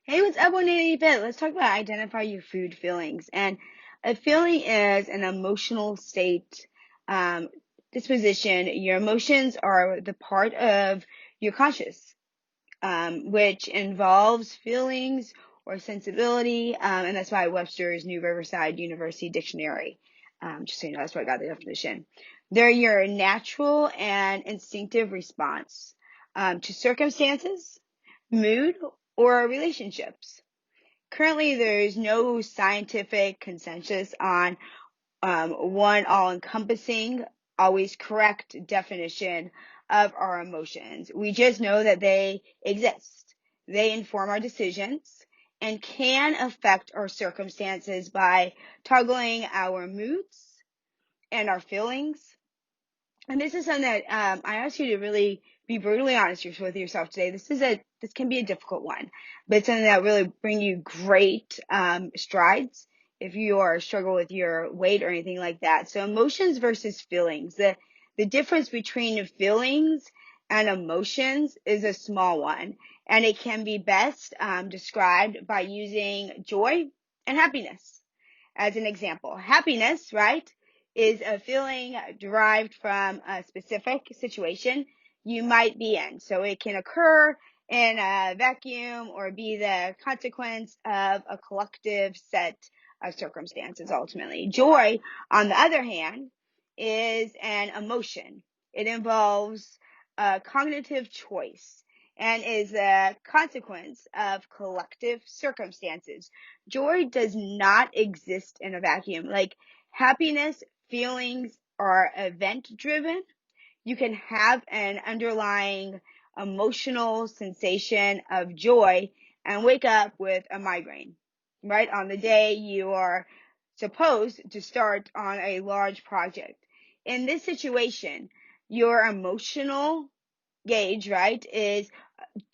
Hey, what's up, 180 Fit? Let's talk about identify your food feelings. And a feeling is an emotional state, um, disposition. Your emotions are the part of your conscious, which involves feelings or sensibility. And that's why Webster's New Riverside University Dictionary, just so you know, that's where I got the definition. They're your natural and instinctive response to circumstances, mood, or relationships. Currently, there is no scientific consensus on one all-encompassing, always correct definition of our emotions. We just know that they exist. They inform our decisions and can affect our circumstances by toggling our moods and our feelings. And this is something that I ask you to really be brutally honest with yourself today. This can be a difficult one, but it's something that really bring you great strides if you are struggle with your weight or anything like that. So emotions versus feelings. The difference between feelings and emotions is a small one, and it can be best described by using joy and happiness as an example. Happiness, right, is a feeling derived from a specific situation you might be in. So it can occur in a vacuum or be the consequence of a collective set of circumstances ultimately. Joy, on the other hand, is an emotion. It involves a cognitive choice and is a consequence of collective circumstances. Joy does not exist in a vacuum. Like happiness, feelings are event driven. You can have an underlying emotional sensation of joy and wake up with a migraine, right? On the day you are supposed to start on a large project. In this situation, your emotional gauge, right, is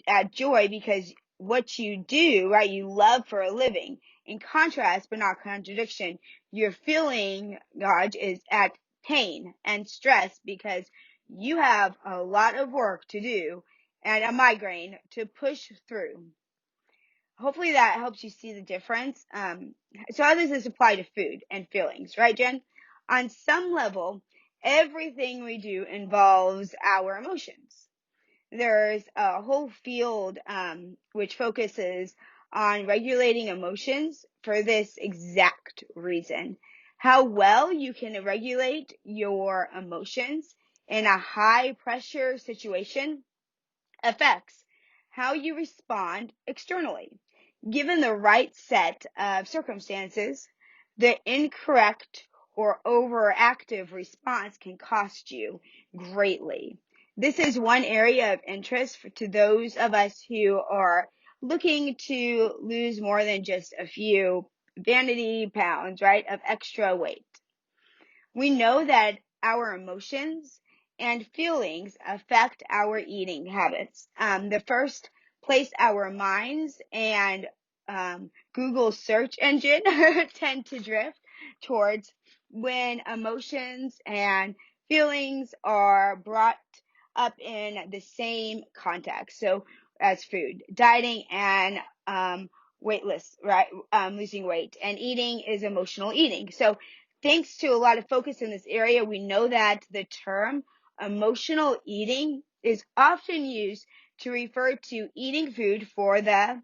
at joy because what you do, right, you love for a living. In contrast, but not contradiction, your feeling, God, is at pain and stress because you have a lot of work to do and a migraine to push through. Hopefully that helps you see the difference. So how does this apply to food and feelings, right, Jen? On some level, everything we do involves our emotions. There's a whole field which focuses on regulating emotions for this exact reason. How well you can regulate your emotions in a high pressure situation affects how you respond externally. Given the right set of circumstances, the incorrect or overactive response can cost you greatly. This is one area of interest to those of us who are looking to lose more than just a few vanity pounds, right, of extra weight. We know that our emotions and feelings affect our eating habits. The first place our minds and Google search engine tend to drift towards when emotions and feelings are brought up in the same context. So as food, dieting and weightless, right? Losing weight, and eating is emotional eating. So thanks to a lot of focus in this area, we know that the term emotional eating is often used to refer to eating food for the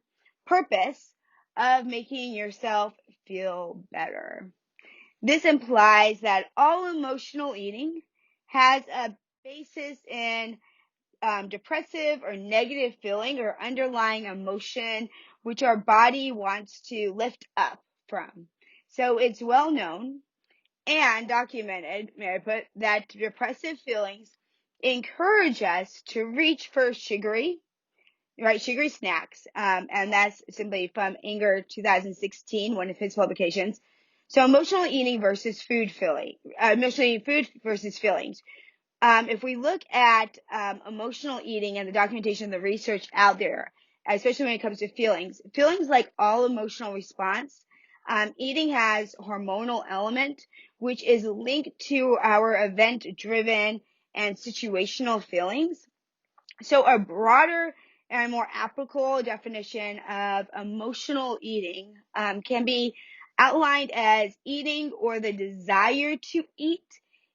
purpose of making yourself feel better. This implies that all emotional eating has a basis in depressive or negative feeling or underlying emotion which our body wants to lift up from. So it's well known and documented, may I put, that depressive feelings encourage us to reach for sugary snacks. And that's simply from Anger 2016, one of his publications. So emotional eating versus emotional food versus feelings. If we look at emotional eating and the documentation, the research out there, especially when it comes to feelings like all emotional response, eating has hormonal element, which is linked to our event-driven and situational feelings. So a broader And a more applicable definition of emotional eating can be outlined as eating or the desire to eat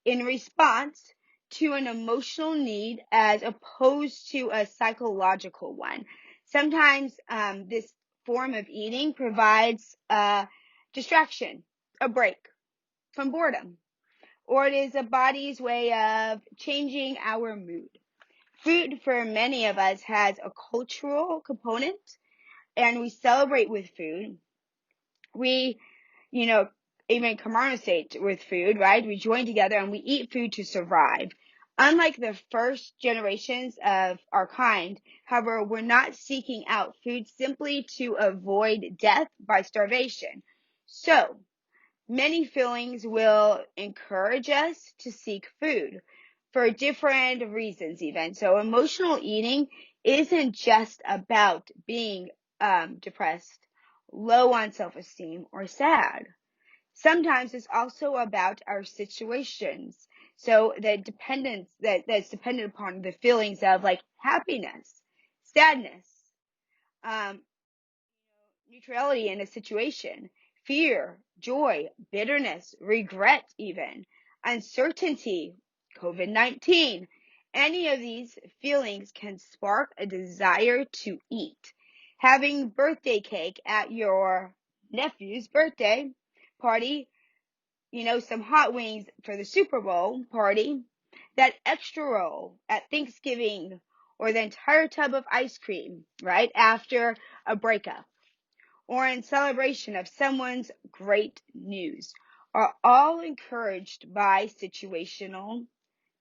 in response to an emotional need as opposed to a psychological one. Sometimes this form of eating provides a distraction, a break from boredom, or it is a body's way of changing our mood. Food for many of us has a cultural component, and we celebrate with food. We, you know, even commerciate with food, right? We join together and we eat food to survive. Unlike the first generations of our kind, however, we're not seeking out food simply to avoid death by starvation. So, many feelings will encourage us to seek food for different reasons even. So emotional eating isn't just about being depressed, low on self-esteem, or sad. Sometimes it's also about our situations. So the dependence that's dependent upon the feelings of like happiness, sadness, um, neutrality in a situation, fear, joy, bitterness, regret, even uncertainty, COVID-19. Any of these feelings can spark a desire to eat. Having birthday cake at your nephew's birthday party, some hot wings for the Super Bowl party, that extra roll at Thanksgiving, or the entire tub of ice cream, right after a breakup, or in celebration of someone's great news, are all encouraged by situational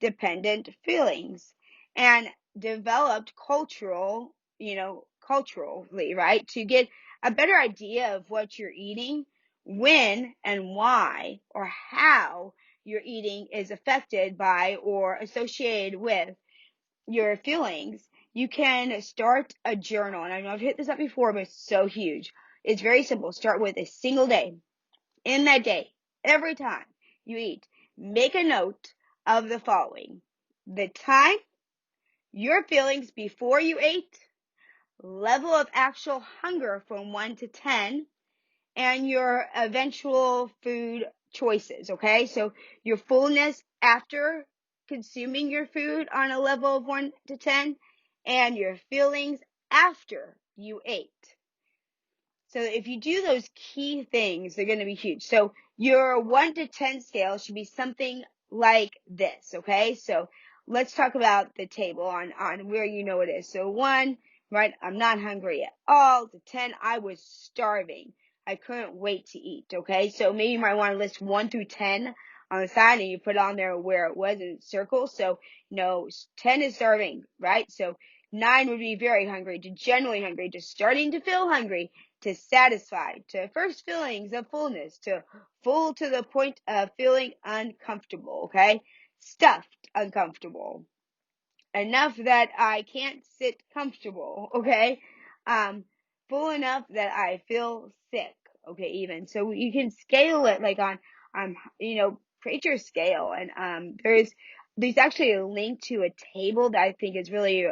dependent feelings and developed culturally, right? To get a better idea of what you're eating, when and why, or how your eating is affected by or associated with your feelings, you can start a journal. And I know I've hit this up before, but it's so huge. It's very simple. Start with a single day. In that day, every time you eat, make a note of the following: the time, your feelings before you ate, level of actual hunger from 1 to 10, and your eventual food choices, okay? So your fullness after consuming your food on a level of 1 to 10, and your feelings after you ate. So if you do those key things, they're going to be huge. So your 1 to 10 scale should be something like this, okay? So let's talk about the table on where you know it is. So 1, right, I'm not hungry at all. To 10, I was starving. I couldn't wait to eat, okay? So maybe you might want to list 1 through 10 on the side, and you put on there where it was in circles. So, 10 is starving, right? So 9 would be very hungry, to generally hungry, to starting to feel hungry, to satisfied, to first feelings of fullness, to full to the point of feeling uncomfortable, okay? Stuffed uncomfortable. Enough that I can't sit comfortable, okay? Full enough that I feel sick, okay, even. So you can scale it like create your scale. And there's actually a link to a table that I think is really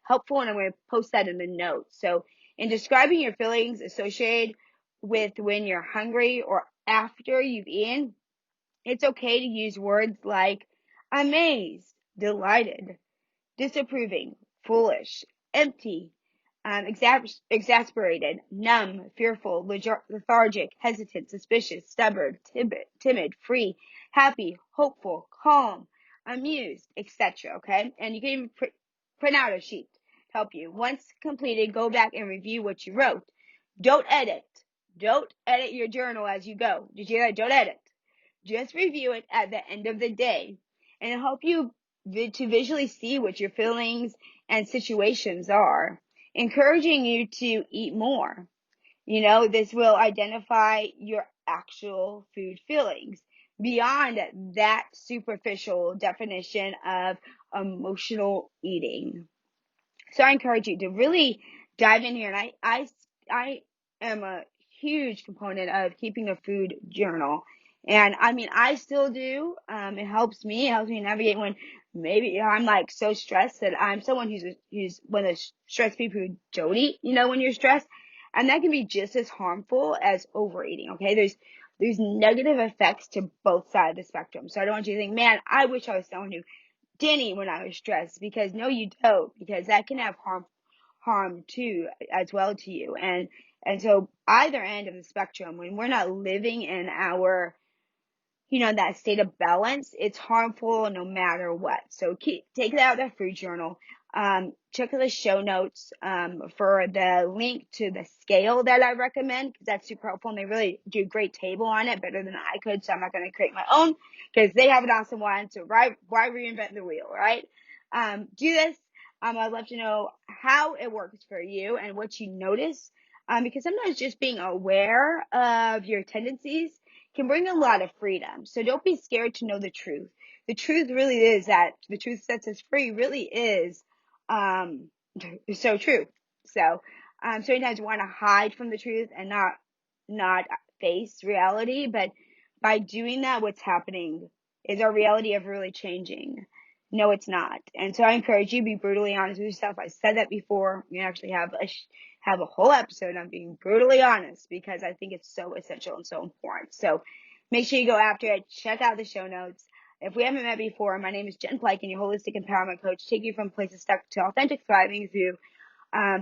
helpful, and I'm going to post that in the notes. So in describing your feelings associated with when you're hungry or after you've eaten, it's okay to use words like amazed, delighted, disapproving, foolish, empty, exasperated, numb, fearful, lethargic, hesitant, suspicious, stubborn, timid, free, happy, hopeful, calm, amused, etc. Okay? And you can even print out a sheet to help you. Once completed, go back and review what you wrote. Don't edit. Don't edit your journal as you go. Did you hear that? Don't edit. Just review it at the end of the day, and it'll help you to visually see what your feelings and situations are, encouraging you to eat more. This will identify your actual food feelings beyond that superficial definition of emotional eating. So I encourage you to really dive in here. And I am a huge component of keeping a food journal. And I mean, I still do. It helps me. It helps me navigate when maybe I'm like so stressed that I'm someone who's one of those stressed people who don't eat, when you're stressed. And that can be just as harmful as overeating. Okay. There's negative effects to both sides of the spectrum. So I don't want you to think, man, I wish I was someone who didn't eat when I was stressed, because no, you don't, because that can have harm too, as well to you. And so either end of the spectrum, when we're not living in our that state of balance, it's harmful no matter what. So take that out of the food journal. Check the show notes for the link to the scale that I recommend, because that's super helpful, and they really do a great table on it, better than I could. So I'm not going to create my own, because they have an awesome one. So why reinvent the wheel, right? Do this. I'd love to know how it works for you and what you notice, because sometimes just being aware of your tendencies can bring a lot of freedom. So don't be scared to know the truth. The truth really is that the truth sets us free really is um, so true. So sometimes we want to hide from the truth and not face reality. But by doing that, what's happening is our reality of really changing. No, it's not. And so I encourage you to be brutally honest with yourself. I said that before. We actually have a whole episode on being brutally honest, because I think it's so essential and so important. So make sure you go after it. Check out the show notes. If we haven't met before, my name is Jen Plykin, your holistic empowerment coach, take you from places stuck to authentic thriving through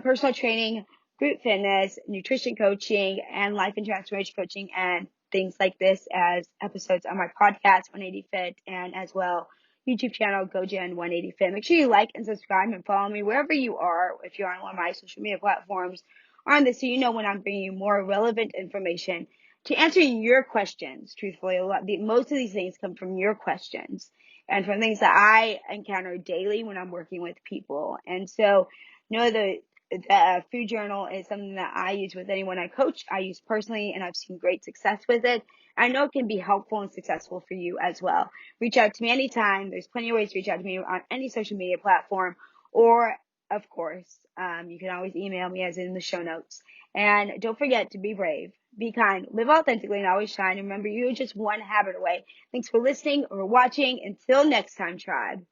personal training, group fitness, nutrition coaching, and life and transformation coaching, and things like this as episodes on my podcast, 180 Fit, and as well YouTube channel, GoJen 180 Fit. Make sure you like and subscribe and follow me wherever you are, if you're on one of my social media platforms, on this, so you know when I'm bringing you more relevant information to answer your questions. Truthfully, most of these things come from your questions and from things that I encounter daily when I'm working with people. And so, the food journal is something that I use with anyone I coach. I use personally, and I've seen great success with it. I know it can be helpful and successful for you as well. Reach out to me anytime. There's plenty of ways to reach out to me on any social media platform, or of course, you can always email me, as in the show notes. And don't forget to be brave, be kind, live authentically, and always shine. Remember, you're just one habit away. Thanks for listening or watching. Until next time, tribe.